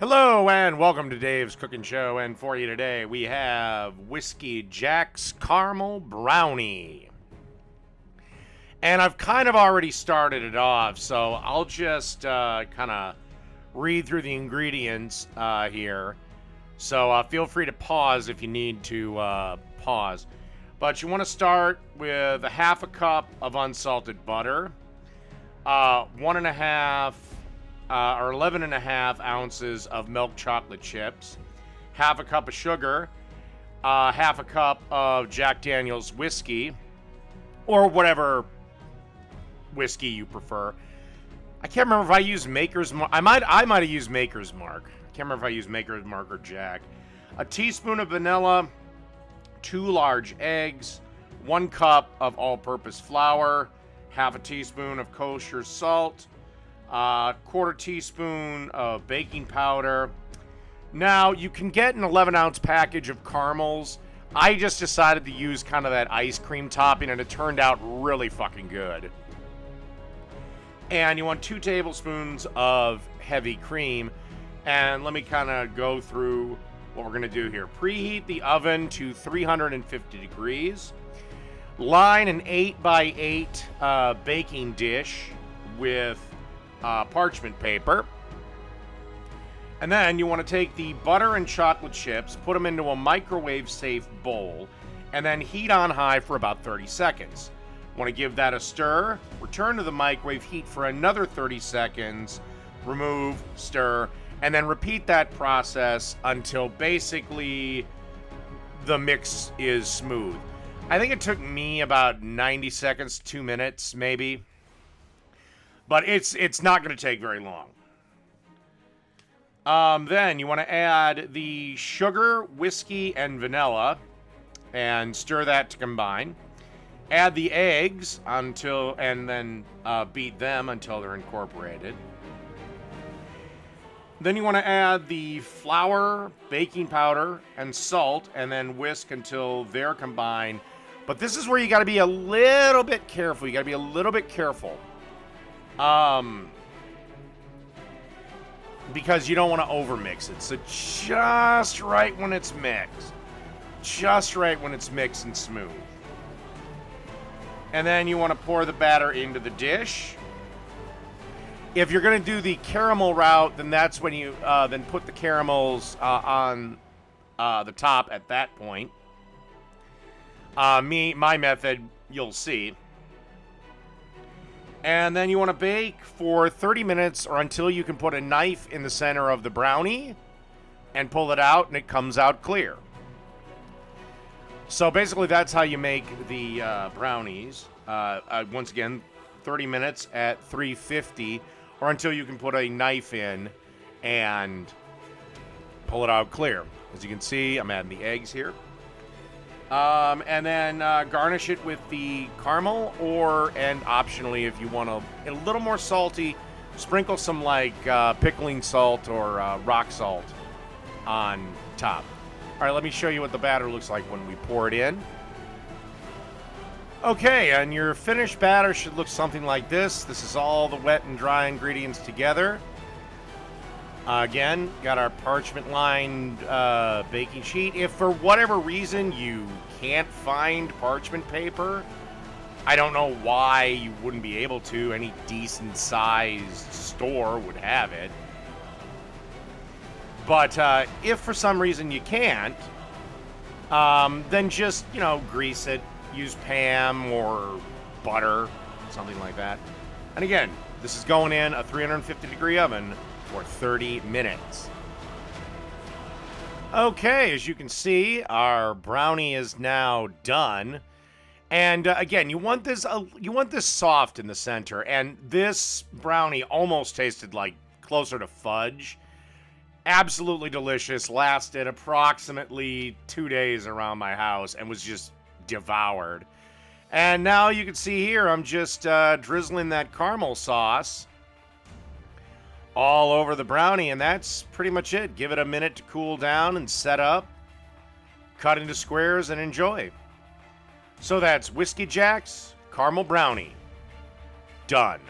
Hello and welcome to Dave's Cooking Show, and for you today we have Whiskey Jack's Caramel Brownie. And I've kind of already started it off, so I'll just kind of read through the ingredients here. So feel free to pause if you need to pause. But you want to start with a half a cup of unsalted butter, 1.5 or 11.5 ounces of milk chocolate chips, half a cup of sugar, half a cup of Jack Daniel's whiskey, or whatever whiskey you prefer. I can't remember if I used Maker's Mark. I might have used Maker's Mark. I can't remember if I used Maker's Mark or Jack. A teaspoon of vanilla, 2 large eggs, 1 cup of all-purpose flour, half a teaspoon of kosher salt, quarter teaspoon of baking powder. Now, you can get an 11-ounce package of caramels. I just decided to use kind of that ice cream topping, and it turned out really fucking good. And you want 2 tablespoons of heavy cream. And let me kind of go through what we're going to do here. Preheat the oven to 350 degrees. Line an 8x8 baking dish with parchment paper. And then you want to take the butter and chocolate chips, put them into a microwave safe bowl, and then heat on high for about 30 seconds. Want to give that a stir, return to the microwave, heat for another 30 seconds, remove, stir, and then repeat that process until basically the mix is smooth. I think it took me about 90 seconds, 2 minutes maybe. But it's not going to take very long. Then you want to add the sugar, whiskey, and vanilla, and stir that to combine. Add the eggs and then beat them until they're incorporated. Then you want to add the flour, baking powder, and salt, and then whisk until they're combined. But this is where you got to be a little bit careful. You got to be a little bit careful. Because you don't want to overmix it. So just right when it's mixed. Just right when it's mixed and smooth. And then you want to pour the batter into the dish. If you're going to do the caramel route, then that's when you then put the caramels on the top at that point. My method, you'll see. And then you want to bake for 30 minutes or until you can put a knife in the center of the brownie and pull it out and it comes out clear. So basically that's how you make the brownies. Once again, 30 minutes at 350 or until you can put a knife in and pull it out clear. As you can see, I'm adding the eggs here. And then garnish it with the caramel, and optionally, if you want a little more salty, sprinkle some like pickling salt or rock salt on top. All right, let me show you what the batter looks like when we pour it in. Okay, and your finished batter should look something like this. This is all the wet and dry ingredients together. Again, got our parchment-lined baking sheet. If for whatever reason you can't find parchment paper, I don't know why you wouldn't be able to. Any decent-sized store would have it. But if for some reason you can't, then just, grease it. Use Pam or butter, something like that. And again, this is going in a 350-degree oven for 30 minutes. Okay, as you can see, our brownie is now done. And again, you want this soft in the center. And this brownie almost tasted like closer to fudge. Absolutely delicious. Lasted approximately 2 days around my house and was just devoured. And now you can see here, I'm just drizzling that caramel sauce all over the brownie, and that's pretty much it. Give it a minute to cool down and set up. Cut into squares and enjoy. So that's Whiskey Jack's Caramel Brownie. Done.